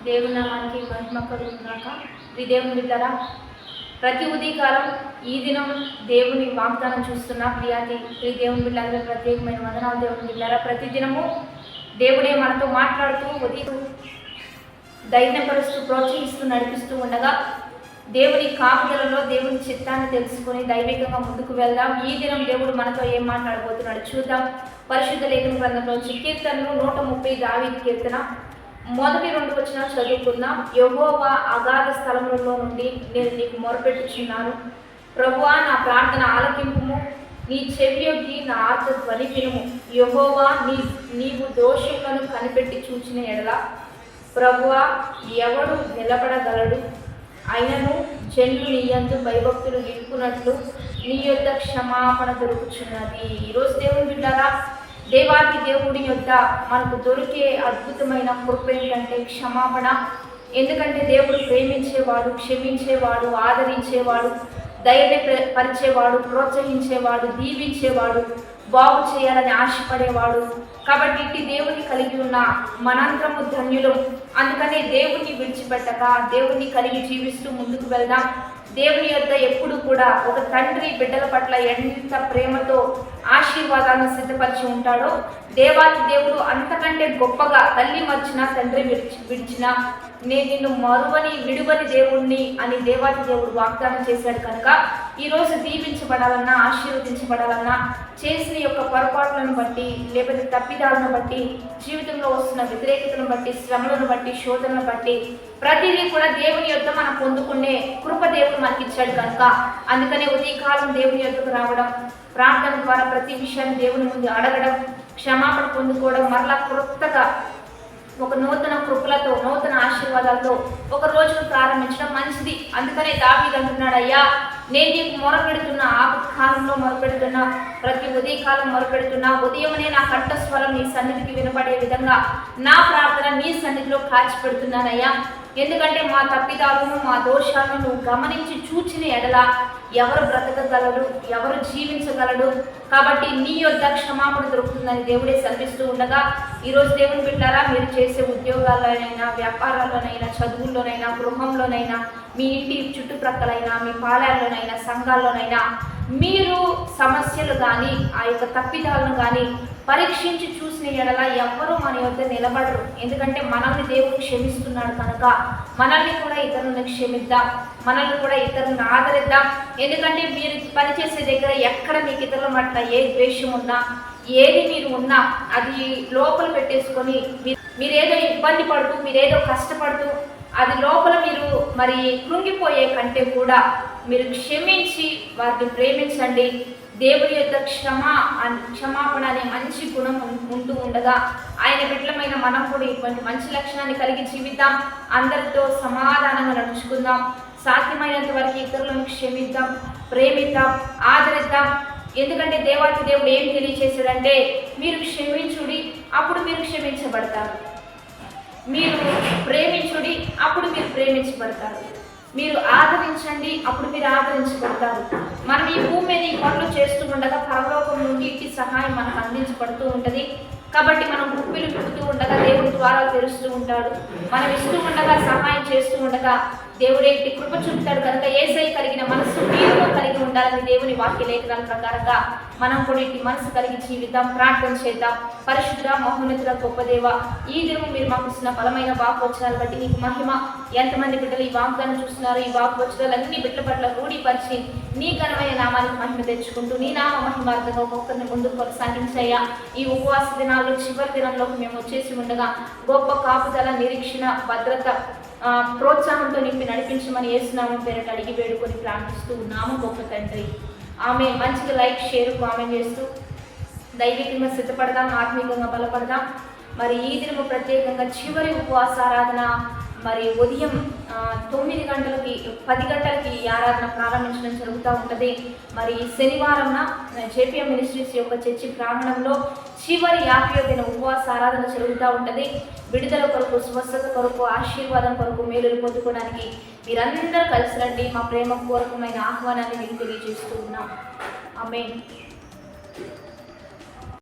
దేవుని నామానికి మహిమ కలుగుగాక. ఈ దేవుని బిడ్డలారా, ప్రతి ఉదయకాలం ఈ దినం దేవుని వాగ్దానం చూస్తున్న ఈ దేవుని బిడ్డలందరూ ప్రత్యేకమైన వందనాలు. దేవుని బిడ్డలారా, ప్రతి దినము దేవుడే మనతో మాట్లాడుతూ ఉదయం ధైర్యపరుస్తూ ప్రోత్సహిస్తూ నడిపిస్తూ ఉండగా దేవుని కాపుదలలో దేవుని చిత్తాన్ని తెలుసుకొని దైవికంగా ముందుకు వెళ్దాం. ఈ దినం దేవుడు మనతో ఏం మాట్లాడబోతున్నాడు చూద్దాం. పరిశుద్ధ లేఖన గ్రంథంలో కీర్తనలు 130 దావీదు కీర్తన మొదటి 2 వచనాలు చదువుకుందాం. యెహోవా అగాధ స్థలములలో నుండి నేను నీకు మొరపెట్టుచున్నాను. ప్రభువా, నా ప్రార్థన ఆలకింపుము, నీ చెవియొగ్గి నా ఆర్త ధ్వని వినుము. యెహోవా, నీవు దోషములను కనిపెట్టి చూచిన ఎడల ప్రభువా ఎవడు నిలబడగలడు? అయినను జనులు నీ యందు భయభక్తులు నిలుపునట్లు నీ యొద్ద క్షమాపణ దొరుకుచున్నది. ఈరోజు దేవుని బిడ్డలారా, దేవాది దేవుడి యొద్ద మనకు దొరికే అద్భుతమైన కృప ఏంటంటే క్షమాపణ. ఎందుకంటే దేవుడు ప్రేమించేవాడు, క్షమించేవాడు, ఆదరించేవాడు, ధైర్యపరిచేవాడు, ప్రోత్సహించేవాడు, దీవించేవాడు, బాగు చేయాలని ఆశపడేవాడు. కాబట్టి ఇట్టి దేవుని కలిగి ఉన్న మనందరము ధన్యులం. అందుకనే దేవుణ్ణి విడిచిపెట్టక దేవుణ్ణి కలిగి జీవిస్తూ ముందుకు వెళ్దాం. దేవుని యొద్ద ఎప్పుడు కూడా ఒక తండ్రి బిడ్డల పట్ల ఎంత ప్రేమతో ఆశీర్వాదాలను సిద్ధపరిచి ఉంటాడో, దేవాతి దేవుడు అంతకంటే గొప్పగా తల్లి మర్చినా తండ్రి విడిచినా నేను నిన్ను మరువని విడువని దేవుణ్ణి అని దేవాతి దేవుడు వాగ్దానం చేశాడు. కనుక ఈరోజు దీవించబడాలన్నా, ఆశీర్వదించబడాలన్నా, చేసిన యొక్క పొరపాట్లను బట్టి, లేకపోతే తప్పిదాలను బట్టి, జీవితంలో వస్తున్న వ్యతిరేకతను బట్టి, శ్రమలను బట్టి, శోధనను బట్టి ప్రతిదీ కూడా దేవుని యొద్ద మనం పొందుకునే కృప దేవుడు మనకి ఇచ్చాడు. కనుక అందుకనే ఉదయకాలం దేవుని యొద్దకు రావడం, ప్రార్థన ద్వారా ప్రతి విషయాన్ని దేవుని ముందు అడగడం, క్షమాపణ పొందుకోవడం, మరలా కొత్తగా ఒక నూతన కృపలతో, నూతన ఆశీర్వాదాలతో ఒక రోజును ప్రారంభించడం మంచిది. అందుకనే దావీదు అంటున్నాడు, అయ్యా నేను నీకు మొరపెడుతున్నా, ఆపత్కాలంలో మొరపెడుతున్నా, ప్రతి ఉదయకాలం మొరపెడుతున్నా, ఉదయమనే నా కంఠస్వరం నీ సన్నిధికి వినపడే విధంగా నా ప్రార్థన నీ సన్నిధిలో కాచిపెడుతున్నానయ్యా. ఎందుకంటే మా తప్పిదాలను, మా దోషాలను నువ్వు గమనించి చూచిన ఎడల ఎవరు బ్రతకగలడు, ఎవరు జీవించగలడు? కాబట్టి నీ యొద్ద క్షమాపణ దొరుకుతుందని దేవుడే సెలవిస్తూ ఉండగా, ఈరోజు దేవుని బిడ్డలారా, మీరు చేసే ఉద్యోగాల్లోనైనా, వ్యాపారాల్లోనైనా, చదువుల్లోనైనా, గృహంలోనైనా, మీ ఇంటి చుట్టుప్రక్కలైనా, మీ పాలెల్లోనైనా, సంఘాల్లోనైనా మీరు సమస్యలు కానీ ఆ యొక్క తప్పిదాలను కానీ పరీక్షించి చూసిన ఎడల ఎవ్వరూ మన యొద్ద నిలబడరు. ఎందుకంటే మనల్ని దేవుడు క్షమిస్తున్నాడు కనుక మనల్ని కూడా ఇతరులను క్షమిద్దాం, మనల్ని కూడా ఇతరులను ఆదరిద్దాం. ఎందుకంటే మీరు పనిచేసే దగ్గర ఎక్కడ మీకు ఇతరుల పట్ల ఏ ద్వేషం ఉన్నా, ఏది మీరు ఉన్నా అది లోపల పెట్టేసుకొని మీరేదో ఇబ్బంది పడుతూ, మీరేదో కష్టపడుతూ అది లోపల మీరు మరి కృంగిపోయే కంటే కూడా మీరు క్షమించి వారిని ప్రేమించండి. దేవుని యొక్క క్షమాపణ అనే మంచి గుణం ఉంటూ ఉండగా ఆయన బిడ్డలమైన మనం కూడా ఇటువంటి మంచి లక్షణాన్ని కలిగి జీవిద్దాం. అందరితో సమాధానంగా నడుచుకుందాం. సాధ్యమైనంత వరకు ఇతరులను క్షమిద్దాం, ప్రేమిద్దాం, ఆదరిద్దాం. ఎందుకంటే దేవాతి దేవుడు ఏం తెలియచేశాడంటే, మీరు క్షమించుడి, అప్పుడు మీరు క్షమించబడతారు. మీరు ప్రేమించుడి, అప్పుడు మీరు ప్రేమించబడతారు. మీరు ఆదరించండి, అప్పుడు మీరు ఆదరించబడతారు. మనం ఈ భూమి మీద ఈ పనులు చేస్తూ ఉండగా పరలోకం నుండి ఇట్టి సహాయం మనకు అందించబడుతూ ఉంటుంది. కాబట్టి మనం గుప్పిలు పుడుతూ ఉండగా దేవుడి ద్వారాలు తెరుస్తూ ఉంటాడు. మనం ఇస్తూ ఉండగా, సహాయం చేస్తూ ఉండగా దేవుడే ఇట్టి కృప చూపుతాడు. కనుక యేసయ్య కలిగిన మనస్సు మీరులో కలిగి ఉండాలని దేవుని వాక్య లేఖనాల ప్రకారంగా మనం కూడా ఇట్టి మనసు కలిగి జీవిద్దాం. ప్రార్థన చేద్దాం. పరిశుద్ధ మహోన్నతుల గొప్ప దేవ, ఈ దినం మీరు మాకు ఇచ్చిన బలమైన వాక్వచనాలు బట్టి నీకు మహిమ. ఎంతమంది బిడ్డలు ఈ వాగ్దానం చూస్తున్నారు, ఈ వాక్వచనాలన్నీ బిడ్డల పట్ల రూఢీపరిచి నీ ఘనమైన నామానికి మహిమ తెచ్చుకుంటూ నీ నామ మహిమార్థంగా ఒక్కొక్కరిని ముందుకు కొనసాగించయ్యా. ఈ ఉపవాస దినాల్లో చివరి దినంలోకి మేము వచ్చేసి ఉండగా గొప్ప కాపుదల, నిరీక్షణ, భద్రత, ప్రోత్సాహంతో నింపి నడిపించమని యేసునామం పేరిట అడిగి వేడుకొని ప్రార్థిస్తూ ఉన్నాము గొప్ప తండ్రి. ఆమె మంచిగా లైక్, షేర్, కామెంట్ చేస్తూ దైవికంగా సిద్ధపడదాం, ఆత్మీయంగా బలపడదాం. మరి ఈ దినము ప్రత్యేకంగా చివరి ఉపవాసారాధన మరి ఉదయం 9 గంటలకి 10 గంటలకి ఈ ఆరాధన ప్రారంభించడం జరుగుతూ ఉంటుంది. మరి శనివారంన జేపీఎం మినిస్ట్రీస్ యొక్క చర్చి ప్రాంగణంలో చివరి 50వ దిన ఉపవాస ఆరాధన జరుగుతూ ఉంటుంది. విడుదల కొరకు, స్వస్థత కొరకు, ఆశీర్వాదం కొరకు, మేలులు పొందుకోవడానికి మీరందరూ కలిసి రండి. మా ప్రేమ పూర్వకమైన ఆహ్వానాన్ని మీకు తెలియజేస్తూ ఉన్నాం. ఆమేన్.